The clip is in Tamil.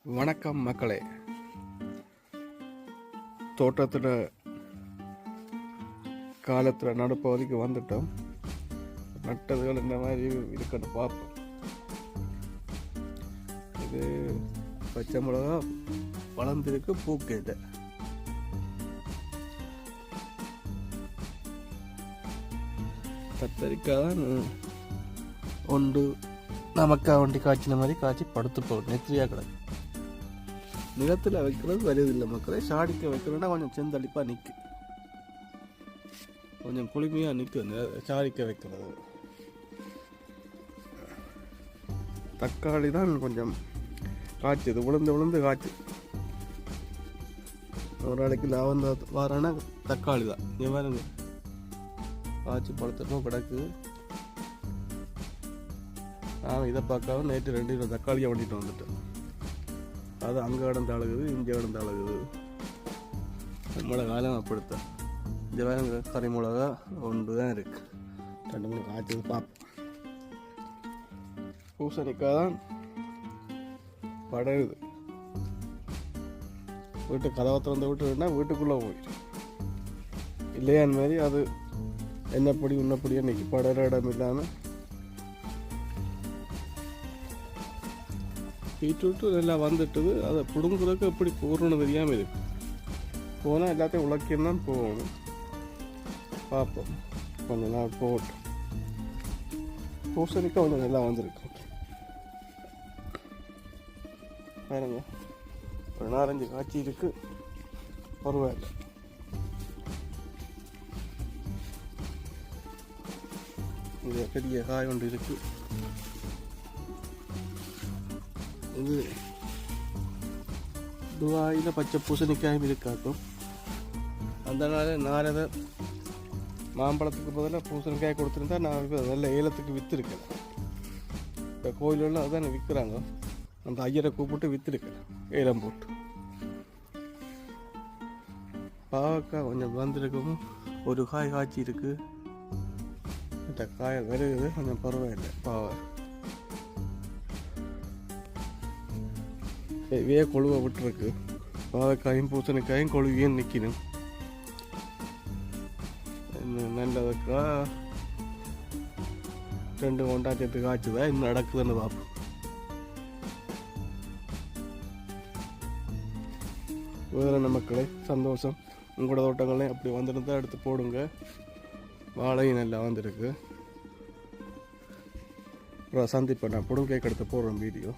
வணக்கம் மக்களே. தோட்டத்தில் காலத்தில் நடுப்பகுதிக்கு வந்துட்டோம். நட்டதுகள் இந்த மாதிரி இருக்குன்னு பார்ப்போம். இது பச்சை மிளகா வளர்ந்துருக்கு, பூக்கேட்ட கத்தரிக்காய் தான் ஒன்று நமக்கா வண்டி காய்ச்சின மாதிரி காய்ச்சி படுத்து போகும். நெத்திரியாக கிடக்கு. நிலத்தில் வைக்கிறது வருதில்லை மக்களே. சாடிக்க வைக்கிறோன்னா கொஞ்சம் செந்தளிப்பாக நிற்கும், கொஞ்சம் குளுமையாக நிற்கும் சாடிக்க வைக்கிறது. தக்காளி தான் கொஞ்சம் காய்ச்சது, விழுந்து காய்ச்சி. ஒரு நாளைக்கு லாவந்த வாரானா தக்காளி தான் இங்கே பாருங்க, காய்ச்சி பழுத்தட்டும் கிடக்கு. நான் இதை பார்க்காம நைட்டு 2 கிலோ தக்காளியை வண்டிட்டு வந்துட்டேன். அது அங்கே கிடந்து அழகுது, இங்கே கிடந்து அழகுது. மிளகாலாம் அப்படித்தான். இந்த வேறு கறி மிளகா ஒன்று தான் இருக்குது. 2-3 காய்ச்சது பார்ப்போம். பூசணிக்காய் தான் படகுது. வீட்டு கதவை திறந்து விட்டுனா வீட்டுக்குள்ளே போயிடும். இல்லையா அந்த மாதிரி அது என்னப்படி உன்னப்படியே நிற்கி படற இடம் இல்லாமல். பீட்ரூட்டு நல்லா வந்துட்டுது. அதை பிடுங்குறதுக்கு எப்படி போடணும்னு தெரியாமல் இருக்கு. போனால் எல்லாத்தையும் உழைக்கணும் தான் போகணும். பார்ப்போம், கொஞ்சம் நாள் போகட்டும். பூசணிக்காய் கொஞ்சம் நல்லா வந்திருக்கு பாருங்க. ஒரு 4-5 காய்ச்சி இருக்கு, பரவாயில்ல. இங்கே பெரிய காய் ஒன்று இருக்கு. இது துபாயில் பச்சை பூசணிக்காயும் இருக்காக்கும். அந்த நாளை மாம்பழத்துக்கு பதிலாக பூசணிக்காய் கொடுத்துருந்தா நான் நல்ல ஏலத்துக்கு விற்றுருக்கேன். இப்போ கோயிலெல்லாம் அதுதான் விற்கிறாங்க. அந்த ஐயரை கூப்பிட்டு விற்றுருக்கேன் ஏலம் போட்டு. பாவக்காய் கொஞ்சம் வந்திருக்கும், ஒரு காய் காய்ச்சி இருக்கு. இந்த காயை வருகுது, கொஞ்சம் பரவாயில்லை. இவையே கொழுவை விட்டுருக்கு. பாவக்காயும் பூசணிக்காயும் கொழுவியும் நிற்கணும். நல்லதுக்கா 2 கொண்டாச்சத்துக்கு காய்ச்சுதா இன்னும் நடக்குதுன்னு பார்ப்போம். வேறு மக்களே, சந்தோஷம். உங்களோட தோட்டங்களையும் அப்படி வந்துருந்தா எடுத்து போடுங்க. வாழையும் நல்லா வந்திருக்கு. அப்புறம் சந்திப்பேன். நான் புடுங்கை எடுத்து போடுறேன் வீடியோ.